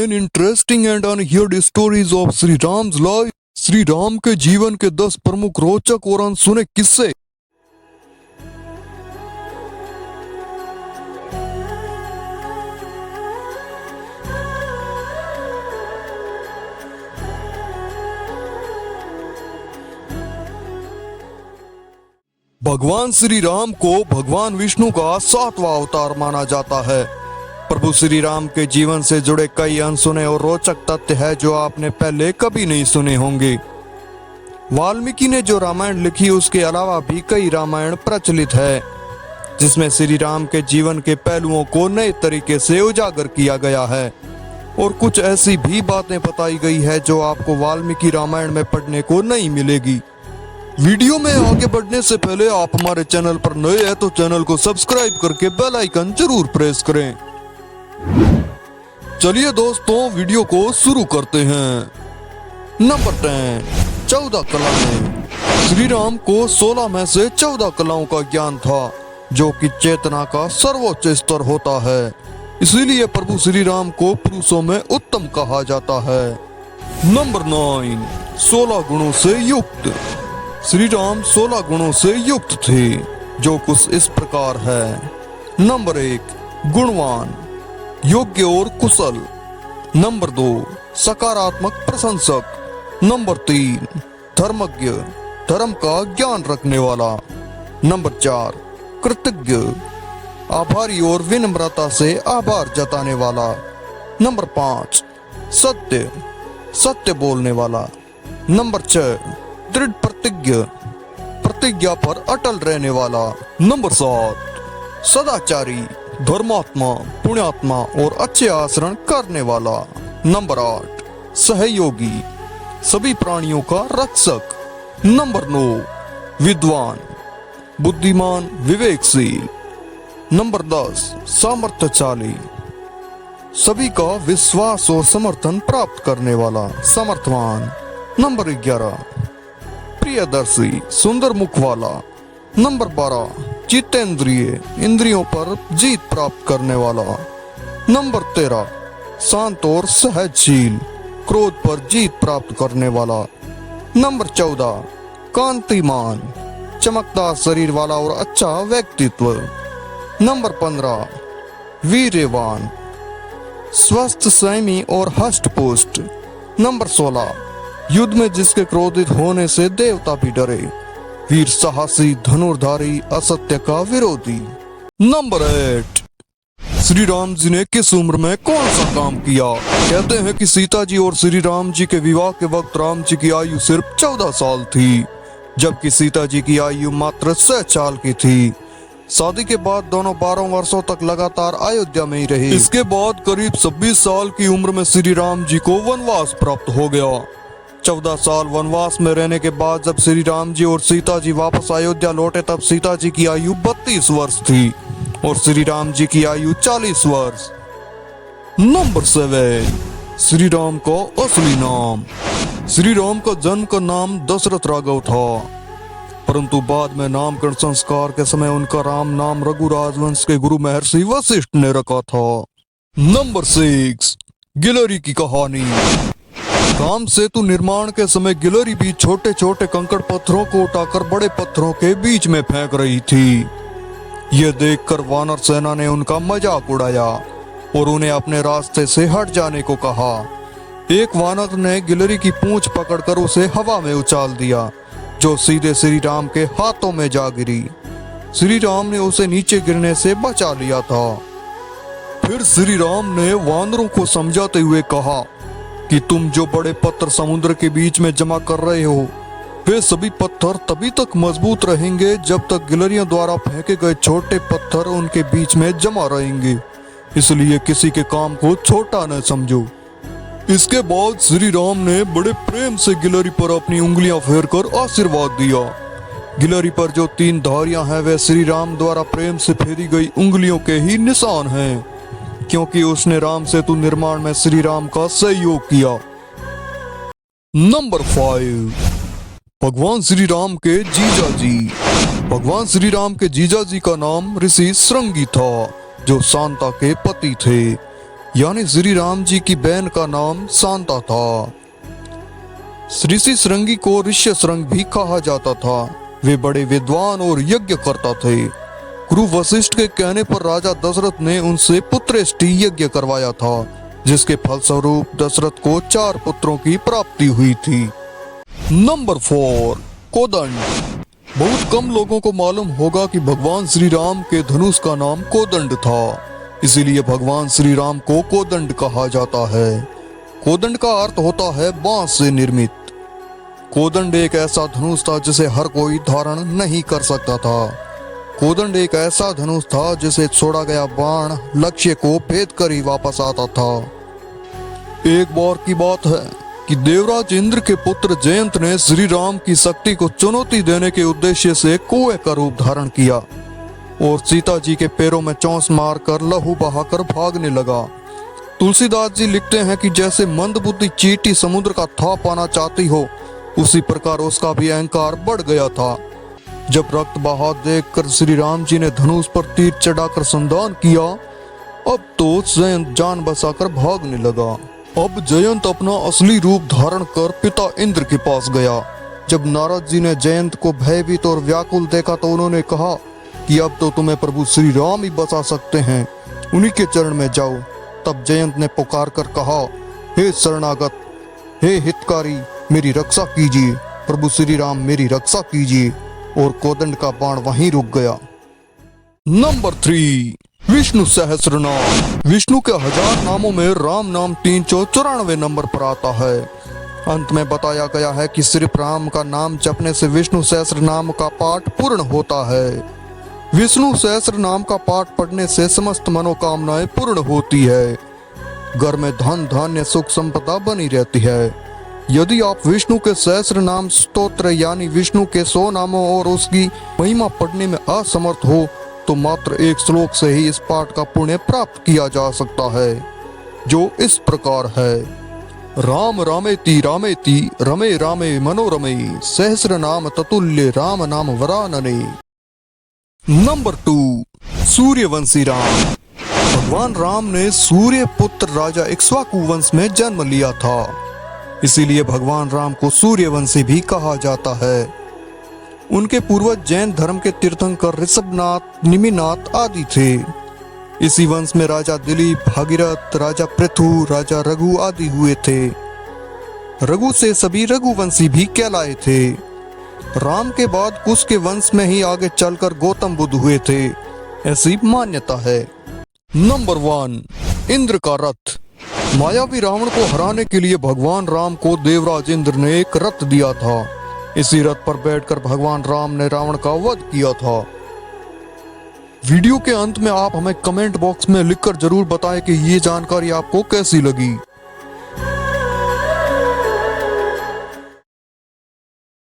10 interesting and unheard stories of Shri Ram's life. Shri Ram के जीवन के 10 प्रमुख रोचक और अनसुने किस्से। भगवान श्री राम को भगवान विष्णु का 7वां अवतार माना जाता है। प्रभु श्री राम के जीवन से जुड़े कई अनसुने और रोचक तथ्य हैं जो आपने पहले कभी नहीं सुने होंगे। वाल्मीकि ने जो रामायण लिखी उसके अलावा भी कई रामायण प्रचलित है जिसमें श्री राम के जीवन के पहलुओं को नए तरीके से उजागर किया गया है और कुछ ऐसी भी बातें बताई गई है जो आपको वाल्मीकि रामायण में पढ़ने को नहीं मिलेगी। वीडियो में आगे बढ़ने से पहले आप हमारे चैनल पर नए हैं तो चैनल को सब्सक्राइब करके बेल आइकन जरूर प्रेस करें। चलिए दोस्तों वीडियो को शुरू करते हैं। नंबर 10, 14 कलाएं। श्री राम को 16 में से 14 कलाओं का ज्ञान था जो कि चेतना का सर्वोच्च स्तर होता है। इसीलिए प्रभु श्री राम को पुरुषों में उत्तम कहा जाता है। नंबर 9, 16 गुणों से युक्त। श्री राम 16 गुणों से युक्त थे जो कुछ इस प्रकार है। नंबर 1, गुणवान, योग्य और कुशल। नंबर 2, सकारात्मक प्रशंसक। नंबर 3, धर्मज्ञ, धर्म का ज्ञान रखने वाला। नंबर 4, कृतज्ञ, आभारी और विनम्रता से आभार जताने वाला। नंबर 5, सत्य, सत्य बोलने वाला। नंबर 6, दृढ़ प्रतिज्ञ, प्रतिज्ञा पर अटल रहने वाला। नंबर 7, सदाचारी, धर्मात्मा, पुण्यात्मा और अच्छे आचरण करने वाला। नंबर 8, सहयोगी, सभी प्राणियों का रक्षक। नंबर 9, विद्वान, बुद्धिमान, विवेकशील। नंबर 10, सामर्थ्यशाली, सभी का विश्वास और समर्थन प्राप्त करने वाला, समर्थवान। नंबर 11, प्रियदर्शी, सुंदर मुख वाला। नंबर 12, जितेंद्रिय, इंद्रियों पर जीत प्राप्त करने वाला। नंबर 13, शांत और सहजशील, क्रोध पर जीत प्राप्त करने वाला। नंबर 14, कांतिमान, चमकदार शरीर वाला और अच्छा व्यक्तित्व। नंबर 15, वीर्यवान, स्वस्थ, संयमी और हष्टपुष्ट। नंबर 16, युद्ध में जिसके क्रोधित होने से देवता भी डरे, वीर, साहसी, धनुर्धारी, असत्य का विरोधी। नंबर 8, श्री राम जी ने किस उम्र में कौन सा काम किया। कहते हैं कि सीता जी और श्री राम जी के विवाह के वक्त राम जी की आयु सिर्फ 14 साल थी जबकि सीता जी की आयु मात्र 6 साल की थी। शादी के बाद दोनों 12 वर्षों तक लगातार अयोध्या में ही रहे। इसके बाद करीब 26 साल की उम्र में श्री राम जी को वनवास प्राप्त हो गया। 14 साल वनवास में रहने के बाद जब श्री राम जी और सीता जी वापस अयोध्या लौटे तब सीता जी की आयु 32 वर्ष थी और श्री राम जी की आयु 40 वर्ष। नंबर 7, श्री राम का असली नाम। श्री राम का जन्म का नाम दशरथ राघव था परंतु बाद में नामकरण संस्कार के समय उनका राम नाम रघु राजवंश के गुरु महर्षि वशिष्ठ ने रखा था। नंबर 6, गिलहरी की कहानी। राम सेतु निर्माण के समय गिलहरी भी छोटे छोटे कंकड़ पत्थरों को उठाकर बड़े पत्थरों के बीच में फेंक रही थी। यह देखकर वानर सेना ने उनका मजाक उड़ाया और उन्हें अपने रास्ते से हट जाने को कहा। एक वानर ने गिलहरी की पूंछ पकड़कर उसे हवा में उछाल दिया जो सीधे श्री राम के हाथों में जा गिरी। श्री राम ने उसे नीचे गिरने से बचा लिया था। फिर श्री राम ने वानरों को समझाते हुए कहा कि तुम जो बड़े पत्थर समुद्र के बीच में जमा कर रहे हो वे सभी पत्थर तभी तक मजबूत रहेंगे जब तक गिलहरियों द्वारा फेंके गए छोटे पत्थर उनके बीच में जमा रहेंगे। इसलिए किसी के काम को छोटा न समझो। इसके बाद श्री राम ने बड़े प्रेम से गिलहरी पर अपनी उंगलियां फेरकर आशीर्वाद दिया। गिलहरी पर जो 3 धारियां हैं वे श्री राम द्वारा प्रेम से फेरी गई उंगलियों के ही निशान हैं क्योंकि उसने राम सेतु निर्माण में श्री राम का सहयोग किया। नंबर 5, भगवान श्री राम के जीजा जी। भगवान श्री राम के जीजा जी का नाम ऋषि श्रृंगी था जो शांता के पति थे। यानी श्री राम जी की बहन का नाम शांता था। ऋषि श्रृंगी को ऋष्य श्रृंग भी कहा जाता था। वे बड़े विद्वान और यज्ञ करता थे। गुरु वशिष्ठ के कहने पर राजा दशरथ ने उनसे पुत्रेष्टि यज्ञ करवाया था, जिसके फलस्वरूप दशरथ को 4 पुत्रों की प्राप्ति हुई थी। नंबर 4, कोदंड। बहुत कम लोगों को मालूम होगा कि भगवान श्री राम के धनुष का नाम कोदंड था, इसीलिए भगवान श्री राम को कोदंड कहा जाता है। कोदंड का अर्थ होता है बांस से निर्मित। कोदंड एक ऐसा धनुष था जिसे हर कोई धारण नहीं कर सकता था। कोदंड एक ऐसा धनुष था जिसे छोड़ा गया बाण लक्ष्य को भेद कर ही वापस आता था। एक बार की बात है कि देवराज इंद्र के पुत्र जयंत ने श्री राम की शक्ति को चुनौती देने के उद्देश्य से कुएं का रूप धारण किया और सीता जी के पैरों में चोंच मारकर लहू बहाकर भागने लगा। तुलसीदास जी लिखते हैं कि जैसे मंदबुद्धि चींटी समुद्र का था पाना चाहती हो, उसी प्रकार उसका भी अहंकार बढ़ गया था। जब रक्त बहा देखकर श्री राम जी ने धनुष पर तीर चढ़ाकर संधान किया, अब तो जयंत जान बचाकर भागने लगा। अब जयंत अपना असली रूप धारण कर पिता इंद्र के पास गया। जब नारद जी ने जयंत को भयभीत और व्याकुल देखा तो उन्होंने कहा कि अब तो तुम्हें प्रभु श्री राम ही बचा सकते हैं, उन्हीं के चरण में जाओ। तब जयंत ने पुकार कर कहा, हे शरणागत, हे हितकारी, मेरी रक्षा कीजिए, प्रभु श्री राम मेरी रक्षा कीजिए। और कोदंड का बाण वहीं रुक गया। नंबर 3, विष्णु सहस्रनाम। विष्णु के 1000 नामों में राम नाम 394 नंबर पर आता है। अंत में बताया गया है कि सिर्फ राम का नाम जपने से विष्णु सहस्र नाम का पाठ पूर्ण होता है। विष्णु सहस्र नाम का पाठ पढ़ने से समस्त मनोकामनाएं पूर्ण होती है। घर में धन धान्य सुख संपदा बनी रहती है। यदि आप विष्णु के सहस्र नाम स्तोत्र यानी विष्णु के 100 नामों और उसकी महिमा पढ़ने में असमर्थ हो तो मात्र एक श्लोक से ही इस पाठ का पुण्य प्राप्त किया जा सकता है, जो इस प्रकार है। राम रामेति रामेति रमे रामे मनोरमे सहस्र नाम ततुल्य राम नाम वरानने। नंबर 2, सूर्यवंशी राम। भगवान राम ने सूर्य पुत्र राजा इक्ष्वाकु वंश में जन्म लिया था, इसीलिए भगवान राम को सूर्यवंशी भी कहा जाता है। उनके पूर्वज जैन धर्म के तीर्थंकर ऋषभनाथ, निमिनाथ आदि थे। इसी वंश में राजा दिलीप, भागीरथ, राजा पृथु, राजा रघु आदि हुए थे। रघु से सभी रघुवंशी भी कहलाए थे। राम के बाद कुश के वंश में ही आगे चलकर गौतम बुद्ध हुए थे, ऐसी मान्यता है। नंबर 1, इंद्र का रथ। मायावी रावण को हराने के लिए भगवान राम को देवराज इंद्र ने एक रथ दिया था। इसी रथ पर बैठकर भगवान राम ने रावण का वध किया था। वीडियो के अंत में आप हमें कमेंट बॉक्स में लिखकर जरूर बताएं कि ये जानकारी आपको कैसी लगी।